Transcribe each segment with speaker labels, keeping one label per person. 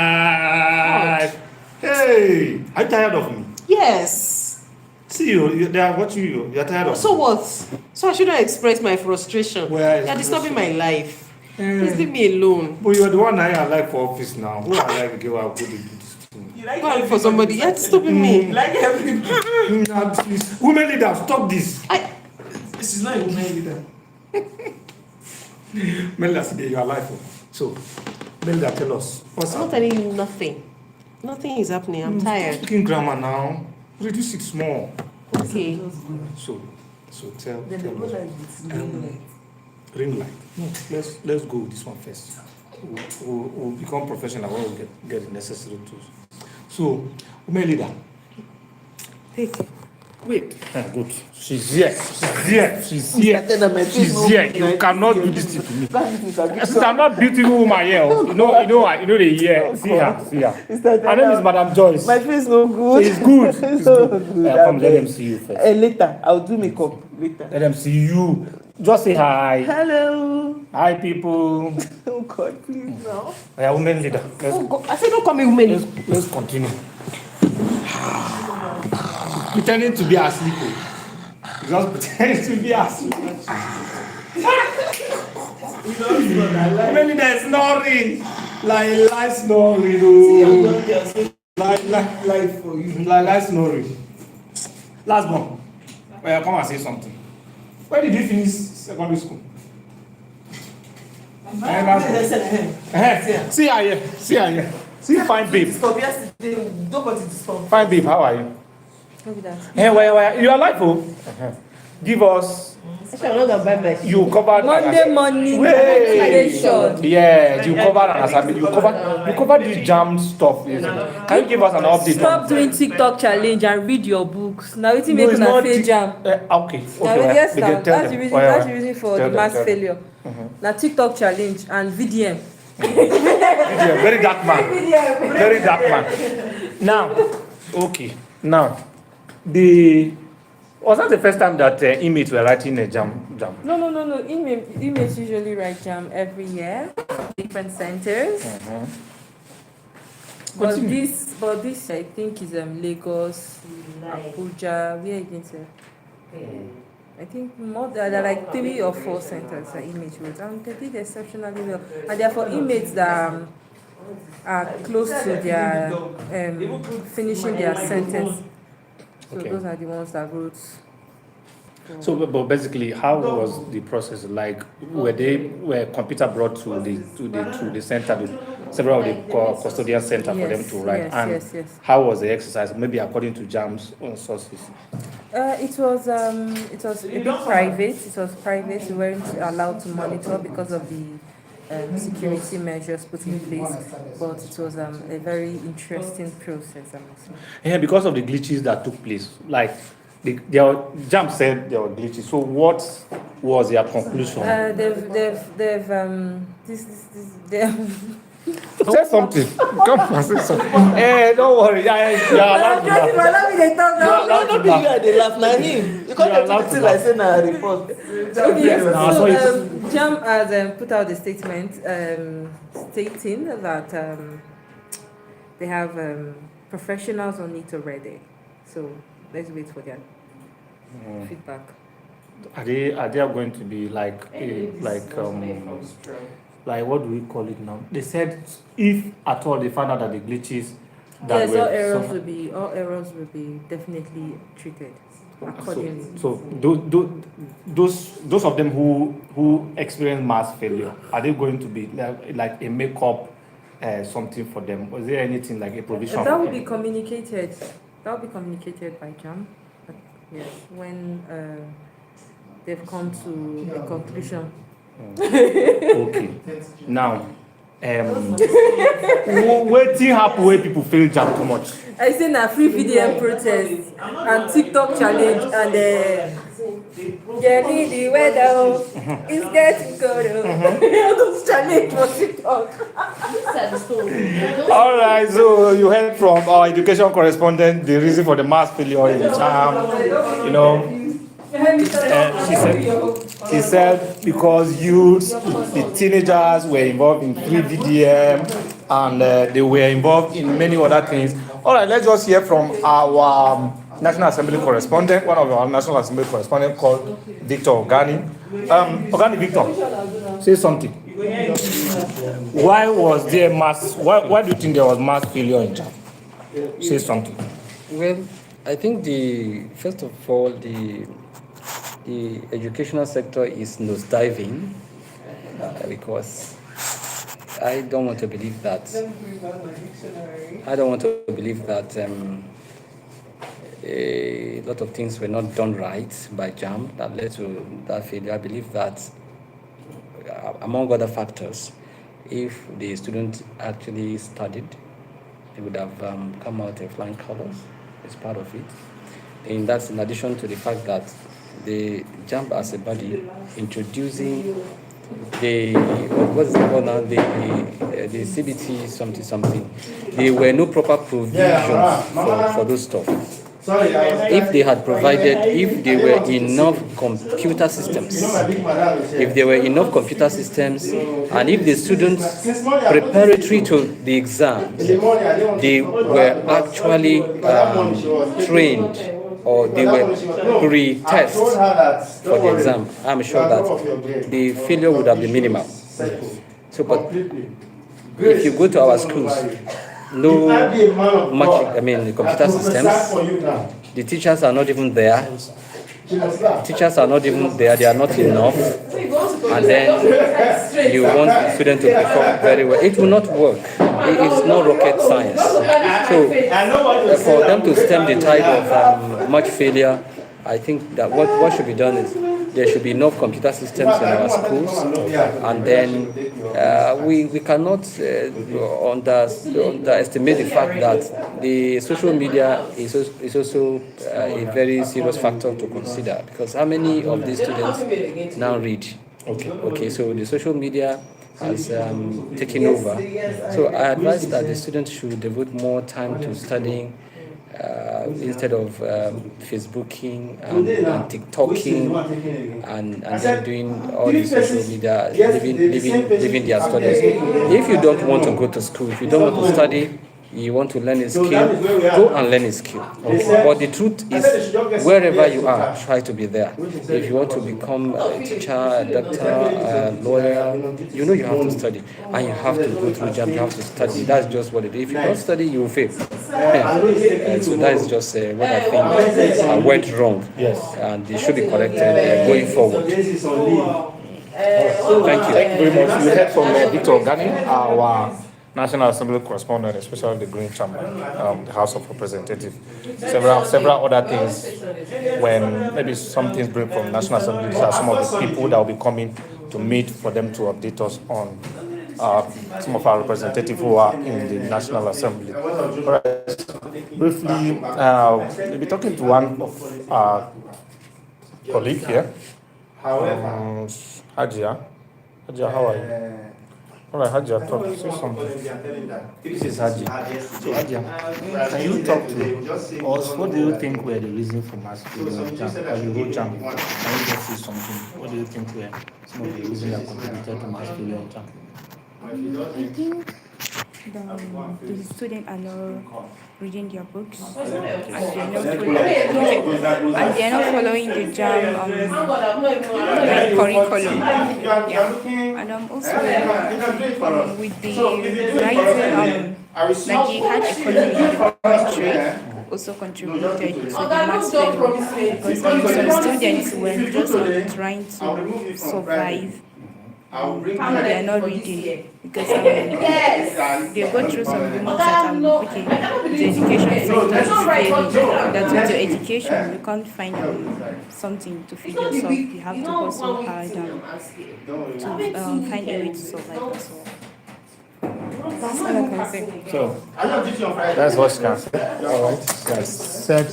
Speaker 1: Nice. Hey, are you tired of me?
Speaker 2: Yes.
Speaker 1: See you, they are watching you. You're tired of
Speaker 2: So
Speaker 1: me.
Speaker 2: what? So I shouldn't express my frustration.
Speaker 1: Where is
Speaker 2: You're disturbing my life.
Speaker 1: Eh,
Speaker 2: Please leave me alone.
Speaker 1: But you're the one I like for office now. Who I like give out good to do this thing.
Speaker 3: You like
Speaker 2: Go and look for somebody. You're disturbing me.
Speaker 3: You like everybody.
Speaker 1: Nah, please. Women leader, stop this.
Speaker 3: This is not a woman leader.
Speaker 1: Melda, today you are alive. So, Melda, tell us. What's
Speaker 2: I'm not
Speaker 1: happening?
Speaker 2: telling you nothing. Nothing is happening. I'm tired.
Speaker 1: Speaking grammar now. Reduce it small.
Speaker 2: Okay.
Speaker 1: So tell
Speaker 3: Then they go
Speaker 1: us.
Speaker 3: like this.
Speaker 1: Ring light. No, let's go with this one first. We'll become professional when we get the necessary tools. So, women leader.
Speaker 2: Take.
Speaker 1: Wait. Good. She's here. She's here. You cannot do this thing to me. Since I'm not beautiful woman here. You know the year. See her. Her name is Madam Joyce.
Speaker 3: My face no good.
Speaker 1: It's good. It's
Speaker 3: So
Speaker 1: good.
Speaker 3: good.
Speaker 1: Come, let them see you first.
Speaker 3: Later, I'll do makeup later.
Speaker 1: Let them see you. Just say hi.
Speaker 3: Hello.
Speaker 1: Hi, people.
Speaker 3: Oh God, please now.
Speaker 1: Yeah, women leader.
Speaker 2: Oh, God. I said don't call me woman.
Speaker 1: Let's continue. Pretending to be asleep. Just pretending to be asleep. Women leader is snoring. Like snoring. Like for you. Like snoring. Last one. Well, come and say something. Where did you finish secondary school? See her here. See fine babe.
Speaker 3: Stop yesterday. Nobody disturb.
Speaker 1: Fine babe, how are you?
Speaker 2: Look at that.
Speaker 1: Hey, where you are alive, oh? Give us.
Speaker 2: Actually, I'm not gonna buy my shoe.
Speaker 1: You covered
Speaker 4: Monday morning
Speaker 1: Wait.
Speaker 4: motivation.
Speaker 1: Yes, you covered an assignment. You covered this jam stuff. Isn't it? Can you give us an update?
Speaker 4: Stop doing TikTok challenge and read your books. Now wetin
Speaker 1: No,
Speaker 4: make
Speaker 1: it's
Speaker 4: una
Speaker 1: not
Speaker 4: fail
Speaker 1: Tik-
Speaker 4: jam.
Speaker 1: Okay.
Speaker 4: Na yes
Speaker 1: Begin,
Speaker 4: now
Speaker 1: tell
Speaker 4: that's the
Speaker 1: them.
Speaker 4: reason
Speaker 1: Why?
Speaker 4: for
Speaker 1: Tell
Speaker 4: the mass
Speaker 1: them.
Speaker 4: failure. Na TikTok challenge and VDM.
Speaker 1: Yeah, very dark man. Very dark man. Now, okay. Now, was that the first time that inmates were writing a jam?
Speaker 4: No. Inmates usually write jam every year, different centers. But this I think is Lagos, Abuja, where again sir? I think more there are like 3 or 4 centers that inmates wrote, and they did exceptionally well. And therefore inmates that are close to their finishing their sentence. So
Speaker 1: Okay.
Speaker 4: those are the ones that wrote.
Speaker 1: So, but basically, how was the process like? Were computer brought to the center, several of the custodian center for them to write?
Speaker 4: Yes.
Speaker 1: How was the exercise? Maybe according to JAM's own sources.
Speaker 4: It was a bit private. It was private. We weren't allowed to monitor because of the security measures put in place. But it was a very interesting process, I must say.
Speaker 1: Yeah, because of the glitches that took place. Like JAM said there were glitches. So what was their conclusion? Say something. Come on, say something. Don't worry. Yeah,
Speaker 3: Don't be here, they laugh. Now him. You can't take it like say na report.
Speaker 4: JAM has put out a statement stating that they have professionals on it already. So let's wait for their feedback.
Speaker 1: Are they going to be like what do we call it now? They said if at all they found out that the glitches that
Speaker 4: Yes, all
Speaker 1: were
Speaker 4: errors will be definitely treated accordingly.
Speaker 1: so those of them who experience mass failure, are they going to be like a makeup something for them? Was there anything like a provision?
Speaker 4: That will be communicated. That will be communicated by JAM. Yes, when they've come to a conclusion.
Speaker 1: Okay. Now, waiting happen where people fail JAM too much.
Speaker 4: I seen a free VDM protest and TikTok challenge and getting the weather is getting colder. Those challenge for TikTok.
Speaker 1: All right, so you heard from our education correspondent the reason for the mass failure in JAM. You know, she said because youths, the teenagers were involved in free VDM, and they were involved in many other things. All right, let's just hear from our National Assembly correspondent, one of our National Assembly correspondents called Victor Ogani. Ogani Victor, say something. Why was there why do you think there was mass failure in JAMB? Say something.
Speaker 5: Well, I think first of all, the educational sector is nosediving because I don't want to believe that a lot of things were not done right by JAMB that led to that failure. I believe that among other factors, if the students actually studied, they would have come out in flying colors. It's part of it. And that's in addition to the fact that the JAMB as a body introducing the CBT something. There were no proper provisions for those stuff. If they had provided, if there were enough computer systems, and if the students preparatory to the exam, they were actually trained or they were pre-test for the exam, I'm sure that the failure would have been minimal. So, but if you go to our schools, computer systems, the teachers are not even there. They are not enough. And then you want the student to perform very well. It will not work. It's not rocket science. So for them to stem the tide of much failure, I think that what should be done is there should be enough computer systems in our schools, and then we cannot underestimate the fact that the social media is also a very serious factor to consider, because how many of these students now read? Okay, so the social media has taken over. So I advise that the students should devote more time to studying instead of Facebooking and TikToking and then doing all the social media, living their studies. If you don't want to go to school, if you don't want to study, you want to learn a skill, go and learn a skill. But the truth is, wherever you are, try to be there. If you want to become a teacher, a doctor, a lawyer, you know you have to study. And you have to go through JAMB, you have to study. That's just what it is. If you don't study, you will fail. So that is just what I think went wrong.
Speaker 1: Yes.
Speaker 5: And it should be corrected going forward.
Speaker 1: Thank you. Thank you very much. We heard from Victor Ogani, our National Assembly correspondent, especially the Green Chamber, the House of Representatives. Several other things. When maybe some things break from National Assembly, these are some of the people that will be coming to meet for them to update us on some of our representatives who are in the National Assembly. Briefly, we'll be talking to one of our colleagues here, Hajia. Hajia, how are you? All right, Hajia, talk. Say something. This is Hajia. So, Hajia, can you talk to us? What do you think were the reasons for mass failure in JAMB? As you wrote JAMB, can you just say something? What do you think were some of the reasons that contributed to mass failure in JAMB?
Speaker 6: I think the students are not reading their books and they are not following the JAMB curriculum. Yeah. And also with the rising Nigeria economy in the country also contributed to the mass failure, because some students were just trying to survive. They are not reading because they go through some rumors that the education sector is failing. That with your education you can't find something to feed yourself. You have to hustle hard to find a way to survive as well. That's all I can say.
Speaker 1: So, that's what she can say. All right. She has said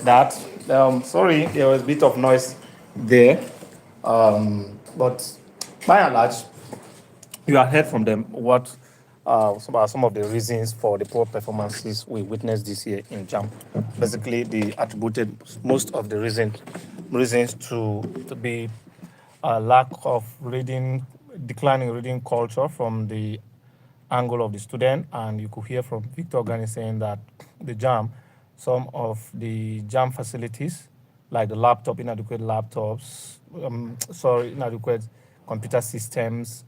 Speaker 1: that. Sorry, there was a bit of noise there. But by and large, you have heard from them what some of the reasons for the poor performances we witnessed this year in JAMB. Basically, they attributed most of the reasons to be a lack of reading, declining reading culture from the angle of the student, and you could hear from Victor Gani saying that the JAM, some of the JAM facilities, like the inadequate laptops, inadequate computer systems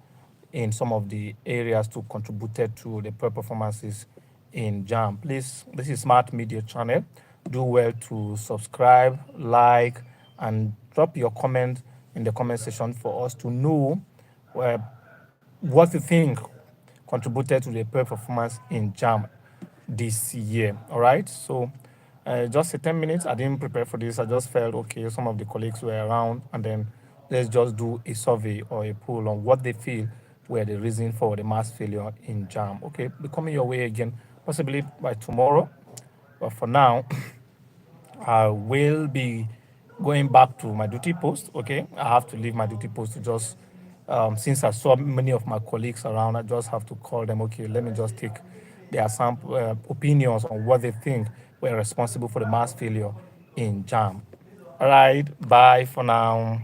Speaker 1: in some of the areas to contributed to the poor performances in JAM. Please, this is Smart Media Channel. Do well to subscribe, like, and drop your comment in the comment section for us to know what you think contributed to the poor performance in JAM this year. All right, so just 10 minutes. I didn't prepare for this. I just felt okay, some of the colleagues were around, and then let's just do a survey or a poll on what they feel were the reason for the mass failure in JAM. Okay, be coming your way again, possibly by tomorrow. But for now, I will be going back to my duty post. Okay, I have to leave my duty post to just, since I saw many of my colleagues around, I just have to call them. Okay, let me just take their sample opinions on what they think were responsible for the mass failure in JAM. All right, bye for now.